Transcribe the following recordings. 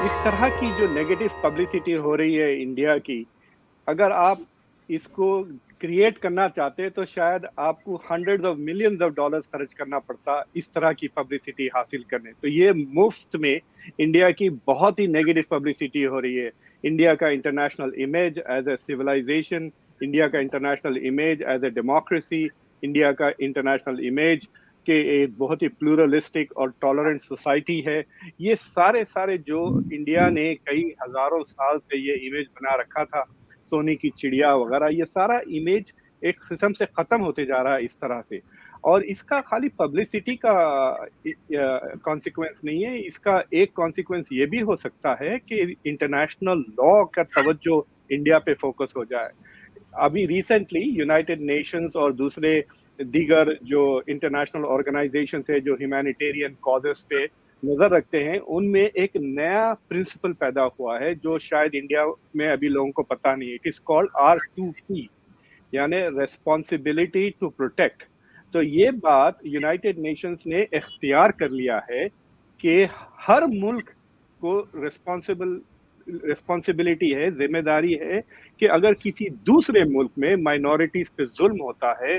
इस तरह की जो नेगेटिव पब्लिसिटी हो रही है इंडिया की, अगर आप इसको क्रिएट करना चाहते हैं तो शायद आपको hundreds of millions of dollars खर्च करना पड़ता इस तरह की पब्लिसिटी हासिल करने। तो ये मुफ्त में इंडिया की बहुत ही नेगेटिव पब्लिसिटी हो रही है। इंडिया का international image as a civilisation, India का international image as a democracy, India का इंटरनेशनल इमेज कि एक बहुत ही प्लूरलिस्टिक और टॉलरेंट सोसाइटी है, ये सारे जो इंडिया ने कई हजारों साल से ये इमेज बना रखा था, सोने की चिड़िया वगैरह, ये सारा इमेज एक किस्म से खत्म होते जा रहा है इस तरह से। और इसका खाली पब्लिसिटी का कॉन्सिक्वेंस नहीं है, इसका एक कॉन्सिक्वेंस ये भी हो सकता है कि इंटरनेशनल लॉ का तवज्जो इंडिया पे फोकस हो जाए। अभी रिसेंटली यूनाइटेड नेशंस और दूसरे दीगर जो इंटरनेशनल ऑर्गेनाइजेशन है जो ह्यूमैनिटेरियन कॉजेस पे नजर रखते हैं, उनमें एक नया प्रिंसिपल पैदा हुआ है जो शायद इंडिया में अभी लोगों को पता नहीं है। इट इज कॉल्ड R2P, यानी रेस्पॉन्सिबिलिटी टू प्रोटेक्ट। तो ये बात यूनाइटेड नेशंस ने इख्तियार कर लिया है कि हर मुल्क को रिस्पॉन्सिबिलिटी है, जिम्मेदारी है कि अगर किसी दूसरे मुल्क में माइनॉरिटीज पे जुल्म होता है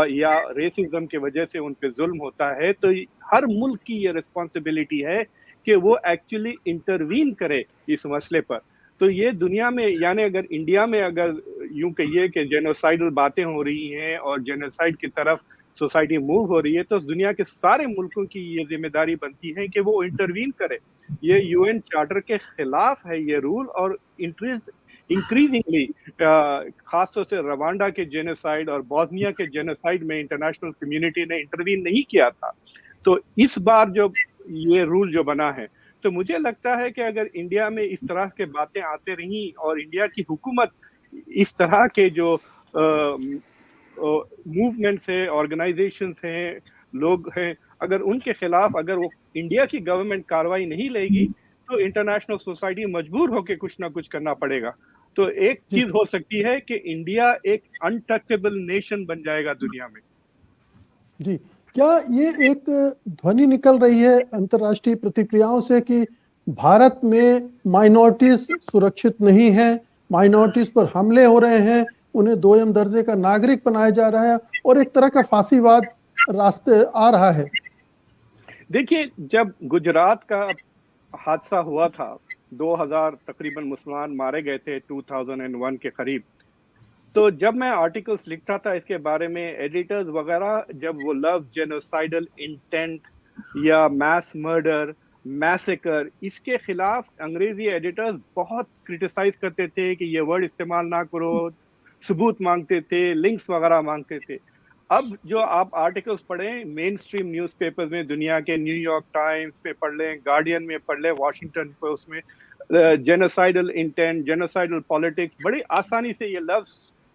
या रेसिज्म की वजह से उन पे जुल्म होता है, तो हर मुल्क की ये रिस्पॉन्सिबिलिटी है कि वो एक्चुअली इंटरवीन करे इस मसले पर। तो ये दुनिया में, यानी अगर इंडिया में अगर यूं कहिए कि जेनोसाइडल बातें हो रही हैं और जेनोसाइड की तरफ सोसाइटी मूव हो रही है, तो दुनिया के सारे मुल्कों की ये जिम्मेदारी बनती है कि वो इंटरवीन करे। ये यूएन चार्टर के खिलाफ है ये रूल, और इंक्रीजिंगली खासतौर से रवांडा के जेनोसाइड और बॉस्निया के जेनोसाइड में इंटरनेशनल कम्युनिटी ने इंटरवीन नहीं किया था। तो इस बार जो ये रूल जो बना है, तो मुझे लगता है कि अगर इंडिया में इस तरह के बातें आते रही और इंडिया की हुकूमत इस तरह के जो मूवमेंट्स है, ऑर्गेनाइजेशंस हैं, लोग हैं, अगर उनके खिलाफ अगर वो इंडिया की गवर्नमेंट कार्रवाई नहीं लेगी तो इंटरनेशनल सोसाइटी मजबूर होकर कुछ ना कुछ करना पड़ेगा। तो एक चीज हो सकती है कि इंडिया एक अनटचेबल नेशन बन जाएगा दुनिया में। जी, क्या ये एक ध्वनि निकल रही है अंतर्राष्ट्रीय प्रतिक्रियाओं से कि भारत में माइनॉरिटीज सुरक्षित नहीं है, माइनॉरिटीज पर हमले हो रहे हैं, उन्हें दोयम दर्जे का नागरिक बनाया जा रहा है और एक तरह का फांसीवाद रास्ते आ रहा है? देखिए, जब गुजरात का हादसा हुआ था, 2000 तकरीबन मुसलमान मारे गए थे 2001 के करीब, तो जब मैं आर्टिकल्स लिखता था इसके बारे में, एडिटर्स वगैरह जब वो लव जेनोसाइडल इंटेंट या मैस मर्डर, मैसेकर, इसके खिलाफ अंग्रेजी एडिटर्स बहुत क्रिटिसाइज करते थे कि ये वर्ड इस्तेमाल ना करो, सबूत मांगते थे, लिंक्स वगैरह मांगते थे। अब जो आप आर्टिकल्स पढ़ें मेन स्ट्रीम न्यूज़पेपर्स में, दुनिया के न्यूयॉर्क टाइम्स में पढ़ लें, गार्डियन में पढ़ लें, वॉशिंगटन पोस्ट में, जेनोसाइडल इंटेंट, जेनोसाइडल पॉलिटिक्स, बड़ी आसानी से ये लफ्ज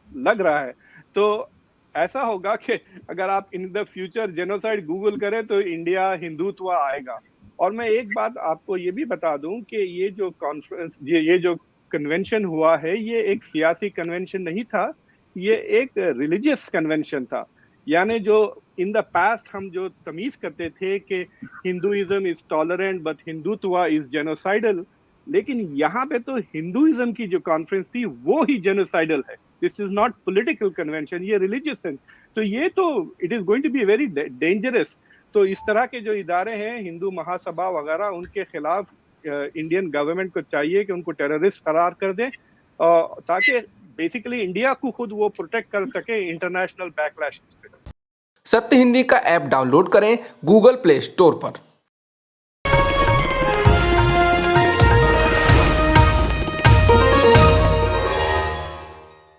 लग रहा है। तो ऐसा होगा कि अगर आप in the future genocide Google करें तो इंडिया हिंदुत्व आएगा। और मैं एक बात आपको ये भी बता दूं कि ये जो कॉन्फ्रेंस, ये जो कन्वेंशन हुआ है, ये एक सियासी कन्वेंशन नहीं था, ये एक रिलीजियस कन्वेंशन था। यानी जो इन द पास्ट हम जो तमीज करते थे कि Hinduism is tolerant but Hindutva is genocidal, लेकिन यहाँ पे तो हिंदुइज्म की जो कॉन्फ्रेंस थी वो ही जेनोसाइडल है। This is not political convention, ये रिलीजियस है। तो ये तो it is going to be very dangerous. तो इस तरह के जो इदारे हैं, हिंदू महासभा वगैरह, उनके खिलाफ इंडियन गवर्नमेंट को चाहिए कि उनको टेररिस्ट करार कर दें, ताकि बेसिकली इंडिया को खुद वो प्रोटेक्ट कर सके इंटरनेशनल बैकलैश पे। सत्य हिंदी का ऐप डाउनलोड करें गूगल प्ले स्टोर पर।